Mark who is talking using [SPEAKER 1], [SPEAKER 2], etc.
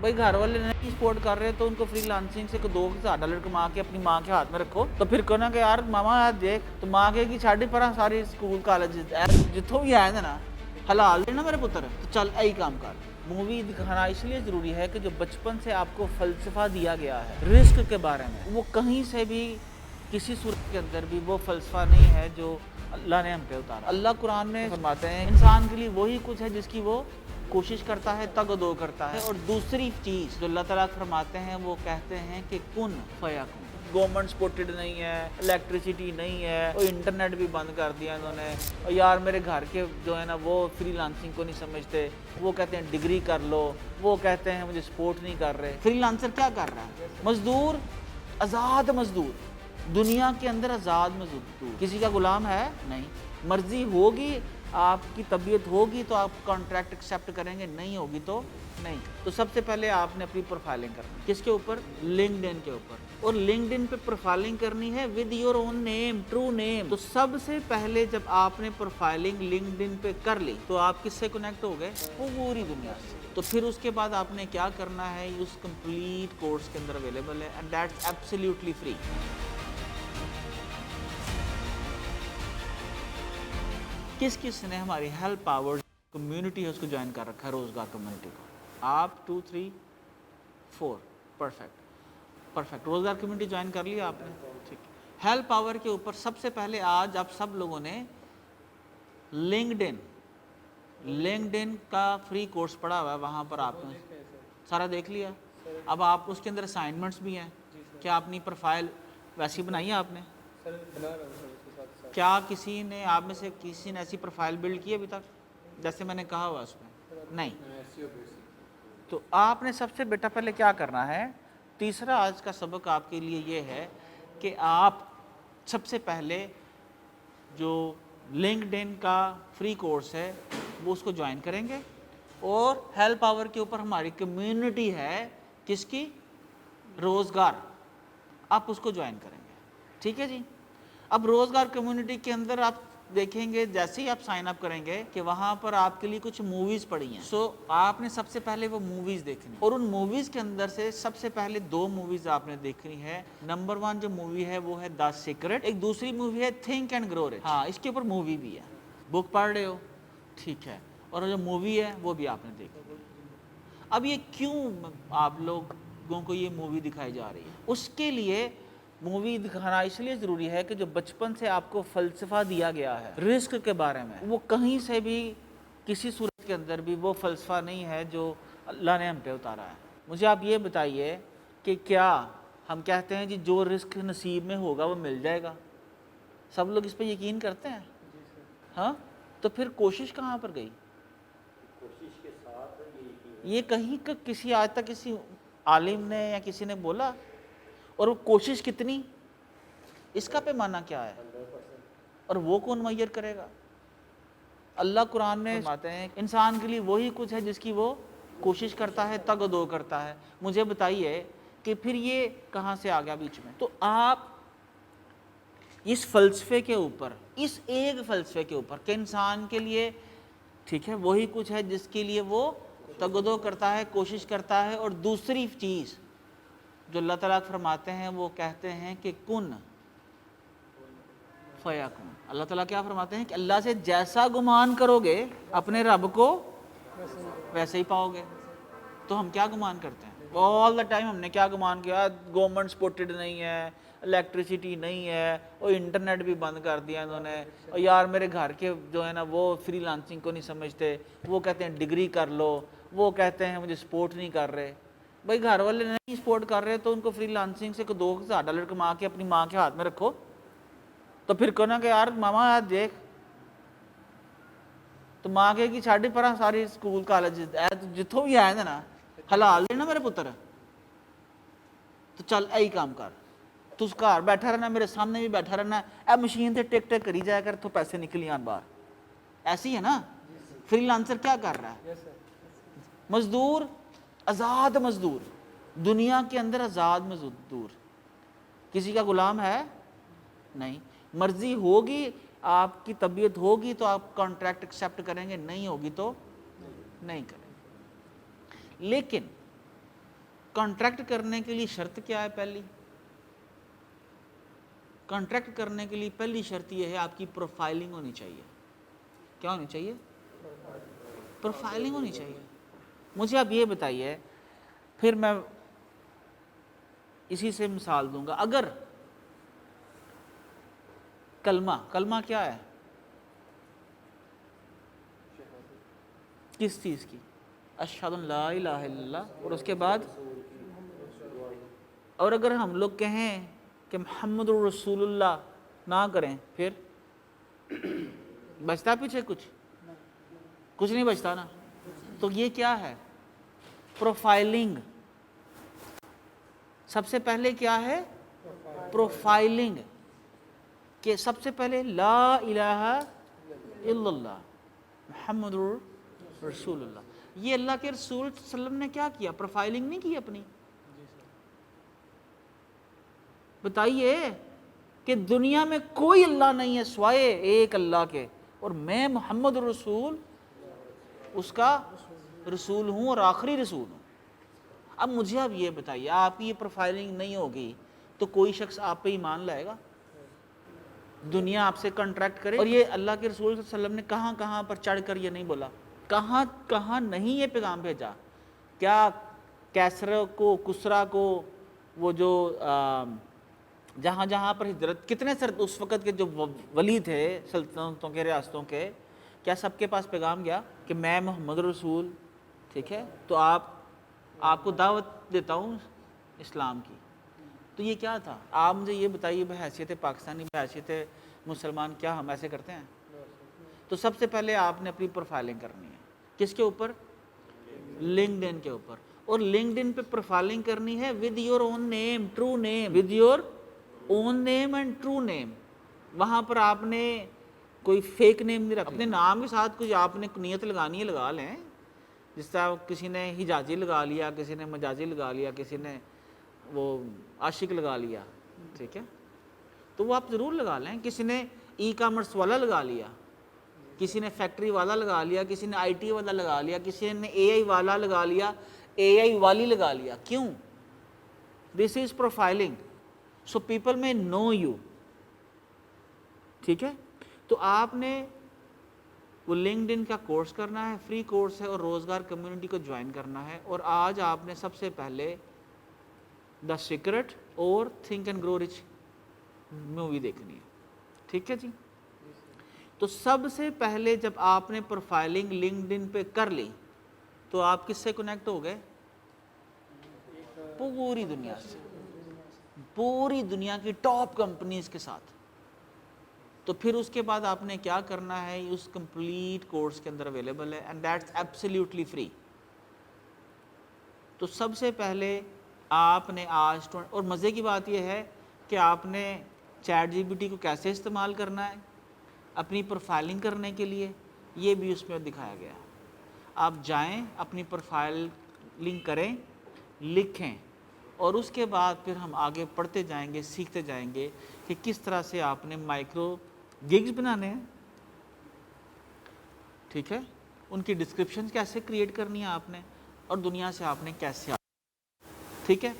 [SPEAKER 1] भाई घर वाले नहीं सपोर्ट कर रहे तो उनको फ्रीलांसिंग से $2,000 कमा के अपनी माँ के हाथ में रखो। तो फिर कहना कि यार मामा यार देख तो माँ कहेगी छाड़ी पर सारी स्कूल कॉलेज जितों भी आए ना हलाल लेना मेरे पुत्र तो चल यही काम कर। मूवी दिखाना इसलिए ज़रूरी है कि जो बचपन से आपको फ़लसफ़ा दिया गया है रिस्क के बारे में, वो कहीं से भी किसी सूरत के अंदर भी वो फ़लसफ़ा नहीं है जो अल्लाह ने हम पे उतारा। अल्लाह कुरान में फरमाते हैं इंसान के लिए वही कुछ है जिसकी वो कोशिश करता है, तगदो करता है। और दूसरी चीज़ जो अल्लाह ताला फरमाते हैं वो कहते हैं कि कुन फयाकुन। गवर्नमेंट सपोर्टेड नहीं है, इलेक्ट्रिसिटी नहीं है, और इंटरनेट भी बंद कर दिया इन्होंने। और यार मेरे घर के जो है ना वो फ्रीलांसिंग को नहीं समझते, वो कहते हैं डिग्री कर लो, वो कहते हैं मुझे सपोर्ट नहीं कर रहे। फ्रीलांसर क्या कर रहा है? मजदूर, आज़ाद मजदूर, दुनिया के अंदर आज़ाद मजदूर, किसी का गुलाम है नहीं। मर्जी होगी, आपकी तबीयत होगी तो आप कॉन्ट्रैक्ट एक्सेप्ट करेंगे, नहीं होगी तो नहीं। तो सबसे पहले आपने अपनी प्रोफाइलिंग करनी, किसके ऊपर? लिंक्डइन के ऊपर। और लिंक्डइन पे प्रोफाइलिंग करनी है with your own name, true name. तो सबसे पहले जब आपने प्रोफाइलिंग लिंक्डइन पे कर ली तो आप किससे कनेक्ट हो गए? वो पूरी दुनिया से। तो फिर उसके बाद आपने क्या करना है, उस कंप्लीट कोर्स के अंदर अवेलेबल है एंड दैट्स एब्सोल्युटली फ्री। किस किस ने हमारी हेल्प पावर कम्युनिटी है उसको ज्वाइन कर रखा है, रोजगार कम्युनिटी को? आप 2 3 4 परफेक्ट रोजगार कम्युनिटी ज्वाइन कर लिया आपने, ठीक है। हेल्प पावर के ऊपर सबसे पहले आज आप सब लोगों ने लिंक्डइन का फ्री कोर्स पढ़ा हुआ है, वहाँ पर आपने सारा देख लिया। अब आप उसके अंदर असाइनमेंट्स भी हैं। क्या अपनी प्रोफाइल वैसी बनाई है आपने? क्या किसी ने आप में से किसी ने ऐसी प्रोफाइल बिल्ड की अभी तक जैसे मैंने कहा हुआ उसमें? नहीं। तो आपने सबसे बेटा पहले क्या करना है, तीसरा आज का सबक आपके लिए ये है कि आप सबसे पहले जो लिंक्डइन का फ्री कोर्स है वो उसको ज्वाइन करेंगे। और हेल्प पावर के ऊपर हमारी कम्युनिटी है किसकी? रोज़गार। आप उसको ज्वाइन करेंगे, ठीक है जी। अब रोज़गार कम्युनिटी के अंदर आप देखेंगे जैसे ही आप साइन अप करेंगे कि वहाँ पर आपके लिए कुछ मूवीज़ पड़ी हैं। सो आपने सबसे पहले वो मूवीज़ देखनी, और उन मूवीज़ के अंदर से सबसे पहले 2 मूवीज़ आपने देखनी है। नंबर 1 जो मूवी है वो है द सीक्रेट, एक दूसरी मूवी है थिंक एंड ग्रो रिच। हाँ, इसके ऊपर मूवी भी है। बुक पढ़ रहे हो, ठीक है, और जो मूवी है वो भी आपने देखनी है। अब ये क्यों आप लोगों को ये मूवी दिखाई जा रही है? उसके लिए मूवी दिखाना इसलिए ज़रूरी है कि जो बचपन से आपको फ़लसफ़ा दिया गया है रिस्क के बारे में, वो कहीं से भी किसी सूरत के अंदर भी वो फ़लसफ़ा नहीं है जो अल्लाह ने हम पे उतारा है। मुझे आप ये बताइए कि क्या हम कहते हैं जी जो रिस्क नसीब में होगा वो मिल जाएगा? सब लोग इस पर यकीन करते हैं? हाँ, तो फिर कोशिश कहाँ पर गई? ये कहीं का किसी आज तक किसी आलिम ने या किसी ने बोला? और वो कोशिश कितनी, इसका पैमाना क्या है? और वो कौन मुय्यर करेगा? अल्लाह कुरान में फरमाते हैं इंसान के लिए वही कुछ है जिसकी वो कोशिश करता है, तगदो करता है। मुझे बताइए कि फिर ये कहाँ से आ गया बीच में? तो आप इस फ़लसफ़े के ऊपर, इस एक फ़लसफ़े के ऊपर कि इंसान के लिए ठीक है वही कुछ है जिसके लिए वो तगदो करता है, कोशिश करता है। और दूसरी चीज़ जो अल्लाह ताला फरमाते हैं वो कहते हैं कि कुन फयाकुन। अल्लाह ताला क्या फरमाते हैं कि अल्लाह से जैसा गुमान करोगे अपने रब को वैसे ही पाओगे। तो हम क्या गुमान करते हैं ऑल द टाइम? हमने क्या गुमान किया? गवर्नमेंट सपोर्टेड नहीं है, इलेक्ट्रिसिटी नहीं है, और इंटरनेट भी बंद कर दिया इन्होंने। और यार मेरे घर के जो है ना वो फ्रीलांसिंग को नहीं समझते, वो कहते हैं डिग्री कर लो, वो कहते हैं मुझे सपोर्ट नहीं कर रहे। भाई घर वाले नहीं सपोर्ट कर रहे तो उनको फ्रीलांसिंग से $2,000 कमा के अपनी माँ के हाथ में रखो। तो फिर कहना कि यार मामा यार देख तो माँ कहेगी छाड़ी पर सारी स्कूल कॉलेज जितों भी आए ना हलाल लेना मेरे पुत्र तो चल यही काम कर। तू घर बैठा रहना, मेरे सामने भी बैठा रहना, ए मशीन से टिक टिक करी जाया कर तो पैसे निकली आन बाहर। ऐसी है ना? फ्रीलांसर क्या कर रहा है? मजदूर, आज़ाद मजदूर, दुनिया के अंदर आज़ाद मजदूर, किसी का गुलाम है नहीं। मर्जी होगी, आपकी तबीयत होगी तो आप कॉन्ट्रैक्ट एक्सेप्ट करेंगे, नहीं होगी तो नहीं करेंगे। लेकिन کانٹریکٹ کرنے کے لیے شرط کیا ہے؟ پہلی کانٹریکٹ کرنے کے لیے پہلی شرط یہ ہے آپ کی پروفائلنگ ہونی چاہیے. کیا ہونی چاہیے؟ پروفائلنگ ہونی چاہیے. مجھے آپ یہ بتائیے، پھر میں اسی سے مثال دوں گا. اگر کلمہ کیا ہے؟ کس چیز کی؟ اشہد ان لا الہ الا اللہ، اور اس کے بعد اور اگر ہم لوگ کہیں کہ محمد الرسول اللہ نہ کریں، پھر بچتا پیچھے کچھ نہیں بچتا نا. تو یہ کیا ہے؟ پروفائلنگ. سب سے پہلے کیا ہے؟ پروفائلنگ. کہ سب سے پہلے لا الہ الا اللہ محمد رسول اللہ. یہ اللہ کے رسول صلی اللہ علیہ وسلم نے کیا کیا؟ پروفائلنگ نہیں کی اپنی. بتائیے کہ دنیا میں کوئی اللہ نہیں ہے سوائے ایک اللہ کے، اور میں محمد رسول اس کا رسول ہوں اور آخری رسول ہوں. اب مجھے اب یہ بتائیے، آپ کی یہ پروفائلنگ نہیں ہوگی تو کوئی شخص آپ پہ ایمان لائے گا؟ دنیا آپ سے کنٹریکٹ کرے. اور یہ اللہ کے رسول صلی اللہ علیہ وسلم نے کہاں کہاں پر چڑھ کر یہ نہیں بولا؟ کہاں کہاں نہیں یہ پیغام بھیجا؟ کیا کیسرا کو، کسرا کو، وہ جو جہاں پر ہجرت، کتنے اس وقت کے جو ولی تھے سلطنتوں کے، ریاستوں کے، کیا سب کے پاس پیغام گیا کہ میں محمد رسول، ٹھیک ہے، تو آپ کو دعوت دیتا ہوں اسلام کی؟ تو یہ کیا تھا؟ آپ مجھے یہ بتائیے، بحیثیت پاکستانی، بحیثیت مسلمان، کیا ہم ایسے کرتے ہیں؟ تو سب سے پہلے آپ نے اپنی پروفائلنگ کرنی ہے. کس کے اوپر؟ لنکڈ ان کے اوپر. اور لنکڈ ان پہ پروفائلنگ کرنی ہے with your own name, true name, with your own name and true name. وہاں پر آپ نے کوئی فیک نیم نہیں رکھنا. اپنے نام کے ساتھ کچھ آپ نے نیت لگانی ہے، لگا لیں. جس طرح کسی نے حجازی لگا لیا، کسی نے مجازی لگا لیا، کسی نے وہ عاشق لگا لیا، ٹھیک ہے، تو وہ آپ ضرور لگا لیں. کسی نے ای کامرس والا لگا لیا، کسی نے فیکٹری والا لگا لیا، کسی نے آئی ٹی والا لگا لیا، کسی نے اے آئی والا لگا لیا، اے آئی والی لگا لیا. کیوں؟ دس از پروفائلنگ. سو پیپل میں نو یو. ٹھیک ہے. تو آپ نے وہ لنکڈ ان کا کورس کرنا ہے، فری کورس ہے، اور روزگار کمیونٹی کو جوائن کرنا ہے. اور آج آپ نے سب سے پہلے دا سیکرٹ اور think and grow rich movie دیکھنی ہے. ٹھیک ہے جی. تو سب سے پہلے جب آپ نے پروفائلنگ لنکڈ ان پہ کر لی تو آپ کس سے کنیکٹ ہو گئے؟ پوری دنیا سے، پوری دنیا کی ٹاپ کمپنیز کے ساتھ. تو پھر اس کے بعد آپ نے کیا کرنا ہے؟ اس کمپلیٹ کورس کے اندر اویلیبل ہے، اینڈ دیٹس ایبسلیوٹلی فری. تو سب سے پہلے آپ نے آج اور مزے کی بات یہ ہے کہ آپ نے چیٹ جی پی ٹی کو کیسے استعمال کرنا ہے اپنی پروفائلنگ کرنے کے لیے، یہ بھی اس میں دکھایا گیا ہے. آپ جائیں، اپنی پروفائل لنک کریں، لکھیں، اور اس کے بعد پھر ہم آگے پڑھتے جائیں گے، سیکھتے جائیں گے کہ کس طرح سے آپ نے مائکرو گگز بنانے ہیں. ٹھیک ہے. ان کی ڈسکرپشن کیسے کریٹ کرنی ہے آپ نے، اور دنیا سے آپ نے کیسے. ٹھیک ہے.